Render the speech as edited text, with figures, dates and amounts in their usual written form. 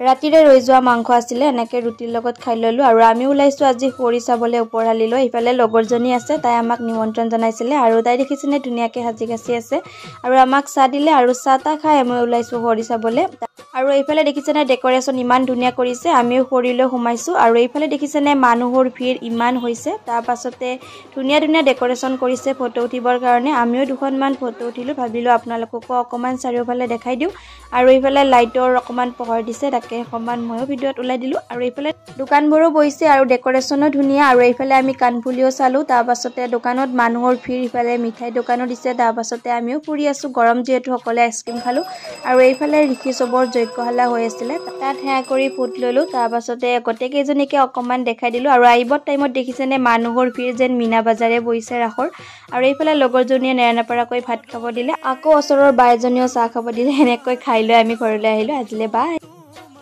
ৰাতিৰে ৰৈ যোৱা মাংস আছিলে এনেকৈ ৰুটিৰ লগত খাই ল'লোঁ আৰু আমি ওলাইছোঁ আজি খৰি চাবলৈ ওপৰহালিলৈ। ইফালে লগৰজনী আছে, তাই আমাক নিমন্ত্ৰণ জনাইছিলে আৰু তাই দেখিছেনে ধুনীয়াকৈ সাজি কাচি আছে আৰু আমাক চাহ দিলে আৰু চাহ তাহ খাই আমি ওলাইছোঁ খৰি চাবলৈ। আৰু এইফালে দেখিছেনে ডেক'ৰেশ্যন ইমান ধুনীয়া কৰিছে, আমিও খৰিলৈ সোমাইছোঁ আৰু এইফালে দেখিছেনে মানুহৰ ভিৰ ইমান হৈছে। তাৰ পাছতে ধুনীয়া ধুনীয়া ডেক'ৰেশ্যন কৰিছে ফটো উঠিবৰ কাৰণে। আমিও দুখনমান ফটো উঠিলোঁ, ভাবিলোঁ আপোনালোককো অকণমান চাৰিওফালে দেখাই দিওঁ। আৰু এইফালে লাইটৰ অকণমান পোহৰ দিছে, তাকে অকণমান ময়ো ভিডিঅ'ত ওলাই দিলোঁ। আৰু এইফালে দোকানবোৰো বহিছে আৰু ডেক'ৰেশ্যনো ধুনীয়া। আৰু এইফালে আমি কাণফুলিও চালোঁ, তাৰ পাছতে দোকানত মানুহৰ ভিৰ, ইফালে মিঠাই দোকানো দিছে। তাৰ পাছতে আমিও ফুৰি আছোঁ, গৰম যিহেতু সকলোৱে আইচক্ৰীম খালোঁ। আৰু এইফালে ঋষি চবৰ যজ্ঞশালা হৈ আছিলে, তাত সেৱা কৰি ফুট ল'লোঁ। তাৰ পাছতে গোটেইকেইজনীকে অকণমান দেখাই দিলোঁ। আৰু আহিবৰ টাইমত দেখিছেনে মানুহৰ ভিৰ যেন মীনা বাজাৰে বহিছে ৰাসৰ। আৰু এইফালে লগৰজনীয়ে নেৰানেপেৰাকৈ ভাত খাব দিলে, আকৌ ওচৰৰ বা এজনীয়েও চাহ খাব দিলে। এনেকৈ খাই লৈ আমি ঘৰলৈ আহিলোঁ। আজিলৈ বাই।